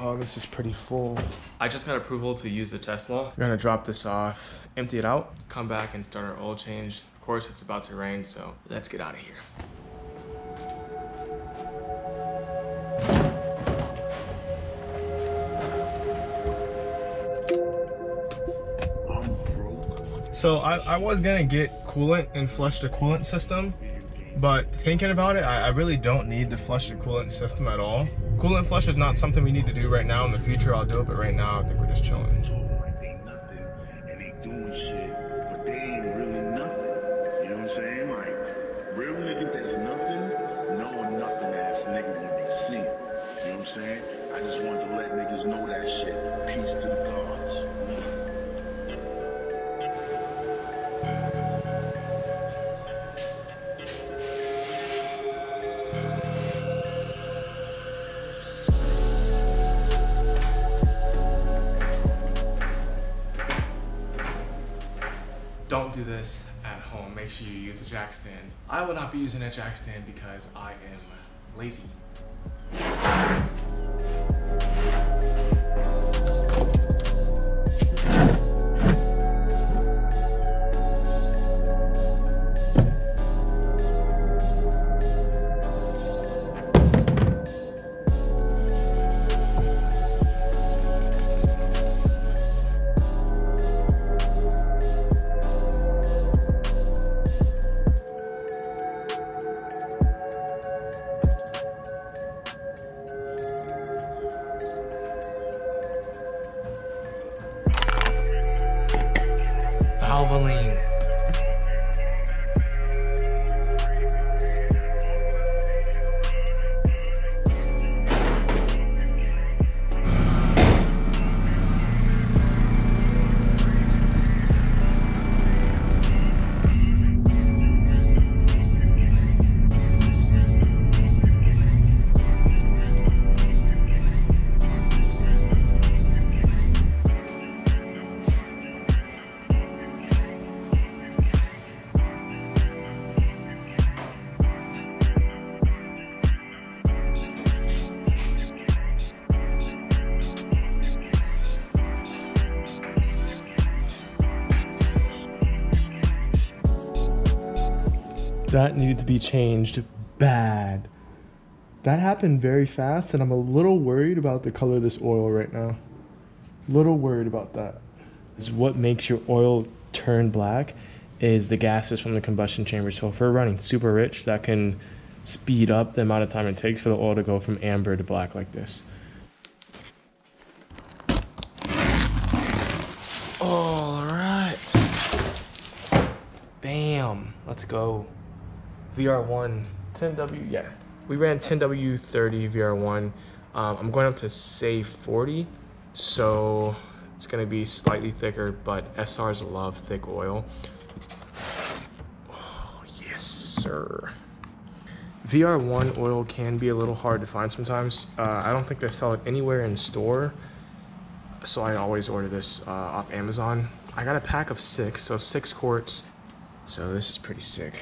Oh, this is pretty full. I just got approval to use the Tesla. We're gonna drop this off, empty it out, come back and start our oil change. Of course, it's about to rain, so let's get out of here. So I was gonna get coolant and flush the coolant system, but thinking about it, I really don't need to flush the coolant system at all. Coolant flush is not something we need to do right now. In the future, I'll do it, but right now, I think we're just chilling. Don't do this at home. Make sure you use a jack stand. I will not be using a jack stand because I am lazy. Valvoline. That needed to be changed bad. That happened very fast, and I'm a little worried about the color of this oil right now. Little worried about that. Is what makes your oil turn black is the gases from the combustion chamber. So if we're running super rich, that can speed up the amount of time it takes for the oil to go from amber to black like this. All right. Bam. Let's go. VR1 10W, yeah. We ran 10W30 VR1. I'm going up to SAE 40, so it's gonna be slightly thicker, but SRs love thick oil. Oh, yes, sir. VR1 oil can be a little hard to find sometimes. I don't think they sell it anywhere in store, so I always order this off Amazon. I got a pack of 6, so 6 quarts. So this is pretty sick.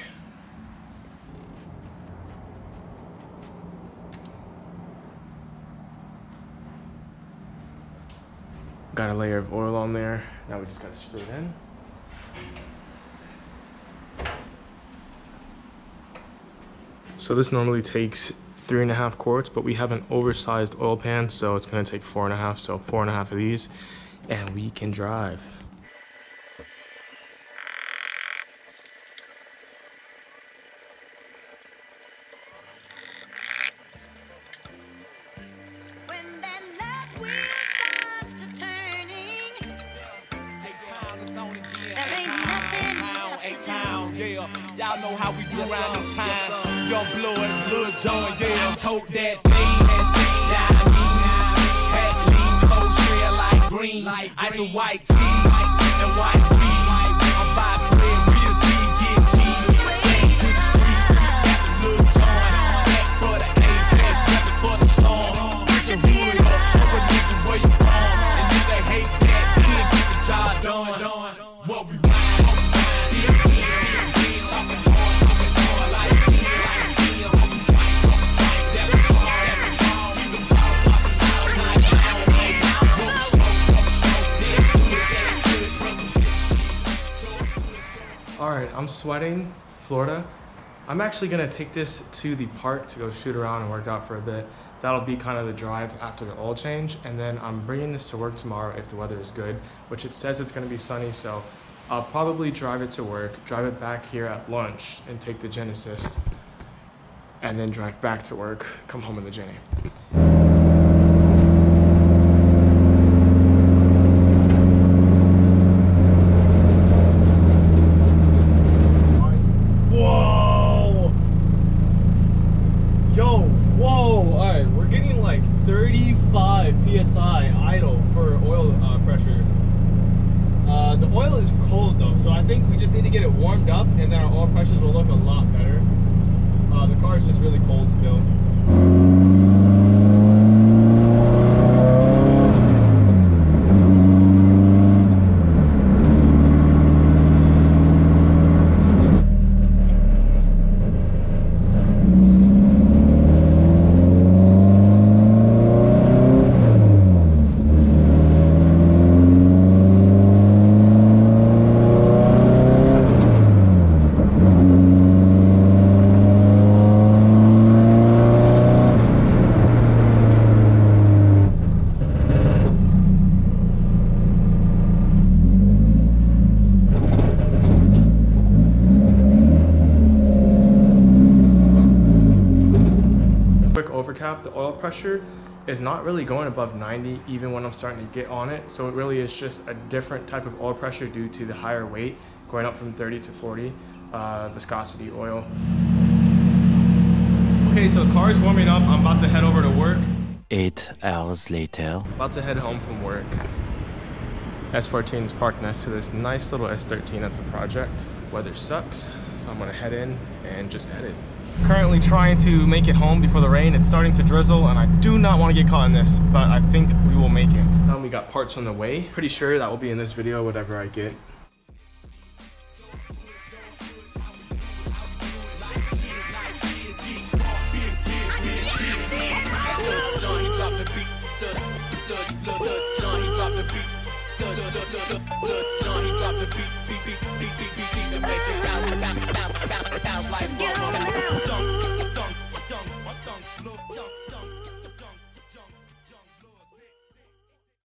Got a layer of oil on there. Now we just gotta screw it in. So this normally takes 3.5 quarts, but we have an oversized oil pan, so it's gonna take 4.5, so 4.5 of these, and we can drive. Y'all know how we do around this time. Young blowers, Lil John, yeah. I told that thing, had lean, cold shred like green, ice and white tea, and white weed. I'm by bread, real tea, get cheese. Came to the streets, got the Lil John, back for the A-back, reppin' for the storm. Put your hood up, show a nigga where you from. And if they hate that, then get the job done. What we want. Alright, I'm sweating, Florida. I'm actually gonna take this to the park to go shoot around and work out for a bit. That'll be kind of the drive after the oil change, and then I'm bringing this to work tomorrow if the weather is good, which it says it's gonna be sunny, so I'll probably drive it to work, drive it back here at lunch, and take the Genesis, and then drive back to work, come home in the Jenny. Whoa! Yo, whoa! Alright, we're getting like 35 PSI idle for oil pressure. The oil is cold though, so I think we just need to get it warmed up and then our oil pressures will look a lot better. The car is just really cold still. Overcap, the oil pressure is not really going above 90 even when I'm starting to get on it, so it really is just a different type of oil pressure due to the higher weight going up from 30 to 40 viscosity oil. Okay, so the car is warming up. I'm about to head over to work. 8 hours later. About to head home from work. S14 is parked next to this nice little S13 that's a project. Weather sucks, so I'm gonna head in and just head it. Currently trying to make it home before the rain. It's starting to drizzle and I do not want to get caught in this, but I think we will make it. Now we got parts on the way. Pretty sure that will be in this video, whatever I get. Let's get on now.